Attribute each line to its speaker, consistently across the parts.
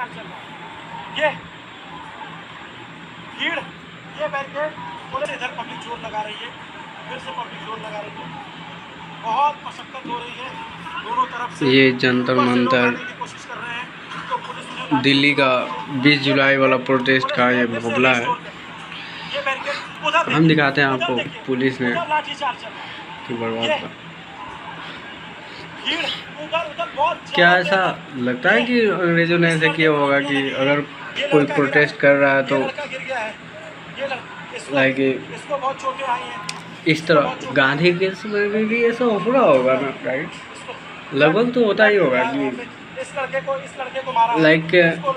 Speaker 1: लाठीचार्ज चल रहा है। ये भीड़, ये बैरिकेड, पुलिस इधर पब्लिक जोर लगा रही है, फिर से पब्लिक जोर लगा रही है, बहुत मशक्कत हो रही है दोनों तरफ से।
Speaker 2: ये जंतर मंतर
Speaker 1: कोशिश कर रहे हैं तो पुलिस ने
Speaker 2: दिल्ली का 20 जुलाई वाला प्रोटेस्ट का ये मामला है।
Speaker 1: ये बैरिकेड उधर
Speaker 2: हम दिखाते हैं आपको पुलिस ने
Speaker 1: लाठीचार्ज चल रहा है।
Speaker 2: कि बर्बाद का।
Speaker 1: भीड़ उधर बहुत
Speaker 2: क्या ऐसा लगता है कि अंग्रेजों ने ऐसे किया होगा कि अगर कोई प्रोटेस्ट कर रहा है तो लाइक
Speaker 1: इसको बहुत चोटें आई हैं,
Speaker 2: इस तरह गांधी के समय में भी ऐसा हो रहा होगा ना, राइट? लगभग तो होता ही होगा कि
Speaker 1: इस लड़के को मारा,
Speaker 2: लाइक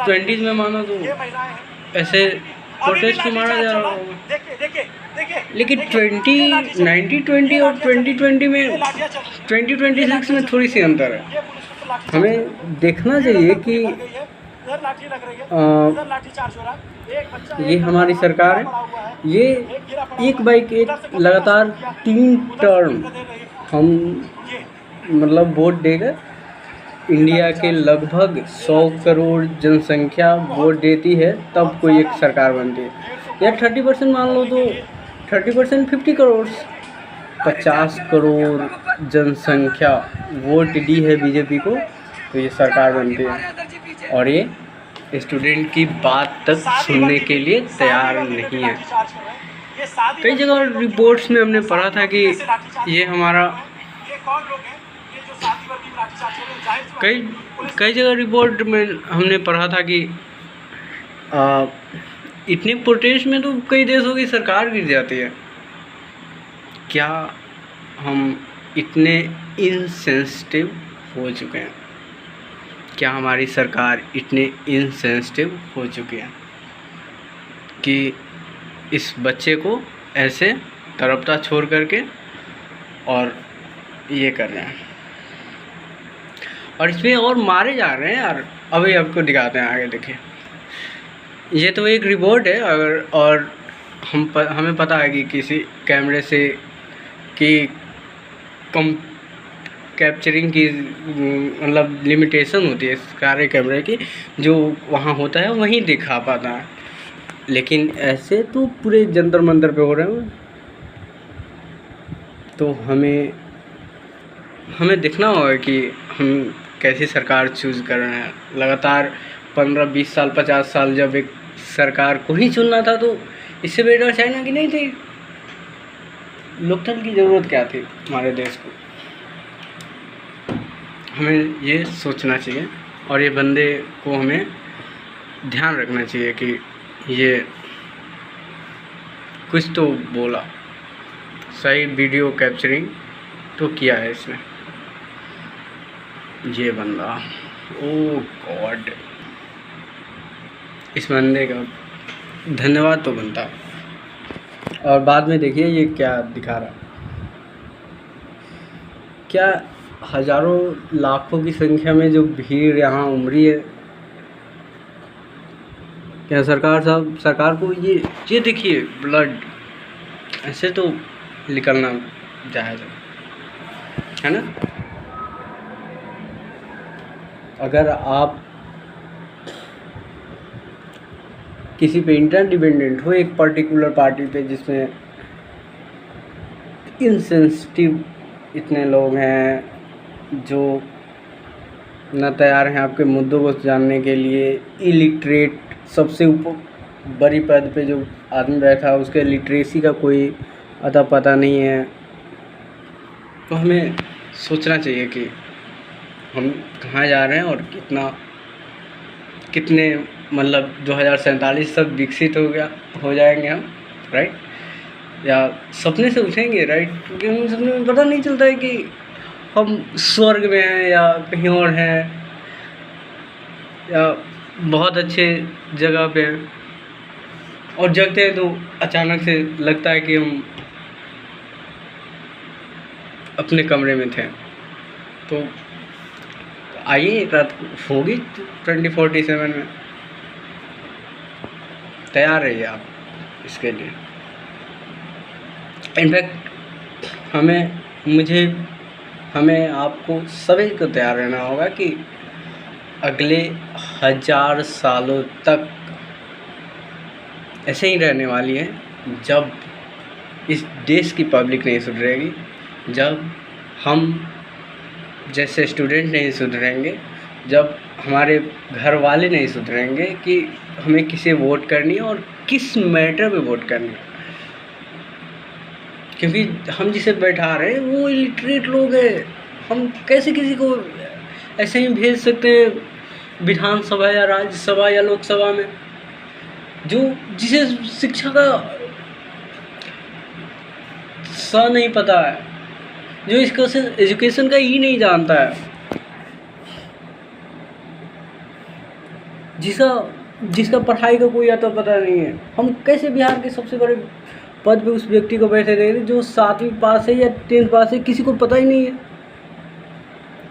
Speaker 2: 20s में मानो तो
Speaker 1: ये महिलाएं हैं,
Speaker 2: ऐसे प्रोटेस्ट को मारा जा रहा होगा।
Speaker 1: देखिए
Speaker 3: लेकिन 1920 और 2020 में 2026 में थोड़ी सी अंतर है। हमें देखना चाहिए कि
Speaker 2: ये हमारी सरकार है, ये एक बाइक एक लगातार 3 टर्म हम मतलब वोट देकर इंडिया के लगभग 100 करोड़ जनसंख्या वोट देती है, तब कोई एक सरकार बनती है। या 30% मान लो तो 30% 50 करोड़ 50 करोड़ जनसंख्या वोट दी है बीजेपी को, तो ये सरकार बनती है। और ये स्टूडेंट की बात तक सुनने के लिए तैयार नहीं है। कई जगह रिपोर्ट्स में हमने पढ़ा था कि ये हमारा कई जगह रिपोर्ट में हमने पढ़ा था कि इतने प्रोटेस्ट में तो कई देशों की सरकार गिर जाती है। क्या हम इतने इनसेंसिटिव हो चुके हैं? क्या हमारी सरकार इतने इनसेंसिटिव हो चुकी है कि इस बच्चे को ऐसे तड़पता छोड़ करके और ये कर रहे हैं, और इसमें और मारे जा रहे हैं यार। अभी आपको दिखाते हैं, आगे देखिए। ये तो एक रिपोर्ट है, अगर और हमें पता है कि किसी कैमरे से कि कम कैप्चरिंग की मतलब लिमिटेशन होती है सारे कैमरे की, जो वहाँ होता है वहीं दिखा पाता है। लेकिन ऐसे तो पूरे जंतर मंतर पे हो रहे हैं, तो हमें देखना होगा कि हम कैसी सरकार चूज़ कर रहे हैं। लगातार 15-20 साल 50 साल जब एक सरकार को ही चुनना था, तो इससे बेटर चाइना की नहीं थी। लोकतंत्र की ज़रूरत क्या थी हमारे देश को? हमें ये सोचना चाहिए, और ये बंदे को हमें ध्यान रखना चाहिए कि ये कुछ तो बोला, सही वीडियो कैप्चरिंग तो किया है इसने। ये बंदा, ओ गॉड, इस बंदे का धन्यवाद तो बनता। और बाद में देखिए ये क्या दिखा रहा, क्या हजारों लाखों की संख्या में जो भीड़ यहाँ उमड़ी है। क्या सरकार को ये देखिए ब्लड ऐसे तो निकलना जायज़ है ना? अगर आप किसी पे इंटर डिपेंडेंट हो, एक पर्टिकुलर पार्टी पे, जिसमें इनसेंसिटिव इतने लोग हैं जो न तैयार हैं आपके मुद्दों को जानने के लिए, इलिटरेट, सबसे ऊपर बड़ी पद पे जो आदमी बैठा है उसके लिटरेसी का कोई अता पता नहीं है, तो हमें सोचना चाहिए कि हम कहाँ जा रहे हैं और कितने मतलब 2047 तक विकसित हो जाएंगे हम, राइट? या सपने से उठेंगे, राइट? क्योंकि हम सपने में पता नहीं चलता है कि हम स्वर्ग में हैं या कहीं और हैं, या बहुत अच्छे जगह पे हैं, और जगते हैं तो अचानक से लगता है कि हम अपने कमरे में थे। तो आइए, एक रात होगी 2047 में, तैयार रहिए आप इसके लिए। इनफैक्ट हमें आपको सभी को तैयार रहना होगा कि अगले 1000 सालों तक ऐसे ही रहने वाली है, जब इस देश की पब्लिक नहीं सुधरेगी, जब हम जैसे स्टूडेंट नहीं सुधरेंगे, जब हमारे घर वाले नहीं सुधरेंगे कि हमें किसे वोट करनी है और किस मैटर पे वोट करनी है। क्योंकि हम जिसे बैठा रहे हैं वो इलिटरेट लोग हैं। हम कैसे किसी को ऐसे ही भेज सकते हैं विधानसभा या राज्यसभा या लोकसभा में, जो जिसे शिक्षा का स नहीं पता है, जो इसको एजुकेशन का ही नहीं जानता है, जिसका पढ़ाई का कोई आता पता नहीं है। हम कैसे बिहार के सबसे बड़े पद पे उस व्यक्ति को बैठे दे रहे जो 7वीं पास है या 10th पास है, किसी को पता ही नहीं है।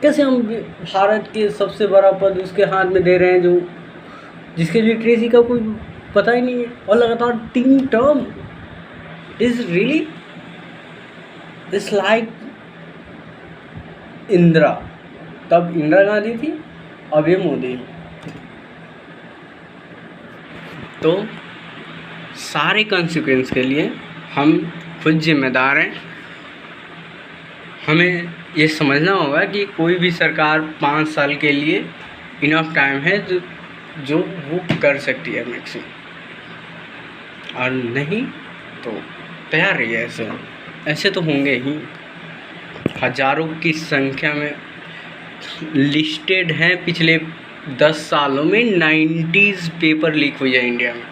Speaker 2: कैसे हम भारत के सबसे बड़ा पद उसके हाथ में दे रहे हैं जो जिसके लिटरेसी का कोई पता ही नहीं है, और लगातार 3 term. Is really it's like Indira, तब इंदिरा गांधी थी, अब ये मोदी। तो सारे कॉन्सिक्वेंस के लिए हम खुद जिम्मेदार हैं। हमें ये समझना होगा कि कोई भी सरकार 5 साल के लिए इनफ टाइम है जो वो कर सकती है मैक्सिमम, और नहीं तो तैयार रहिए। ऐसे तो होंगे ही, हज़ारों की संख्या में लिस्टेड हैं। पिछले 10 सालों में 90s पेपर लीक हुई है इंडिया में,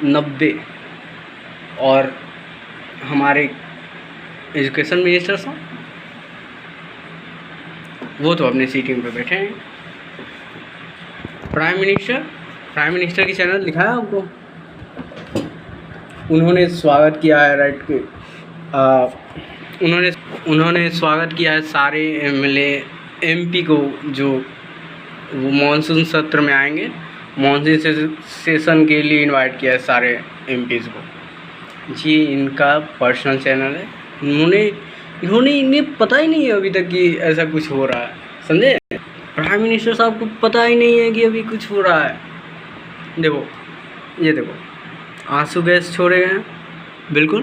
Speaker 2: 90 और हमारे एजुकेशन मिनिस्टर साहब वो तो अपने सीटिंग पे बैठे हैं। प्राइम मिनिस्टर की चैनल लिखा है आपको, उन्होंने स्वागत किया है राइट के उन्होंने स्वागत किया है सारे MLA MP को जो वो मानसून सत्र में आएंगे। मानसून सेशन के लिए इनवाइट किया है सारे MPs को। जी इनका पर्सनल चैनल है, इन्हें पता ही नहीं है अभी तक कि ऐसा कुछ हो रहा है, समझे। प्राइम मिनिस्टर साहब को पता ही नहीं है कि अभी कुछ हो रहा है। देखो ये देखो, आंसू गैस छोड़े गए हैं बिल्कुल।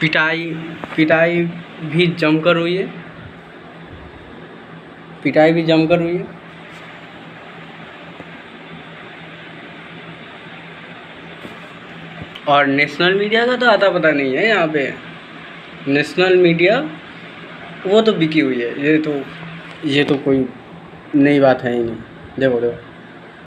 Speaker 2: पिटाई भी जमकर हुई है, और नेशनल मीडिया का तो आता पता नहीं है यहाँ पे। नेशनल मीडिया वो तो बिकी हुई है, ये तो कोई नई बात है ही नहीं। देखो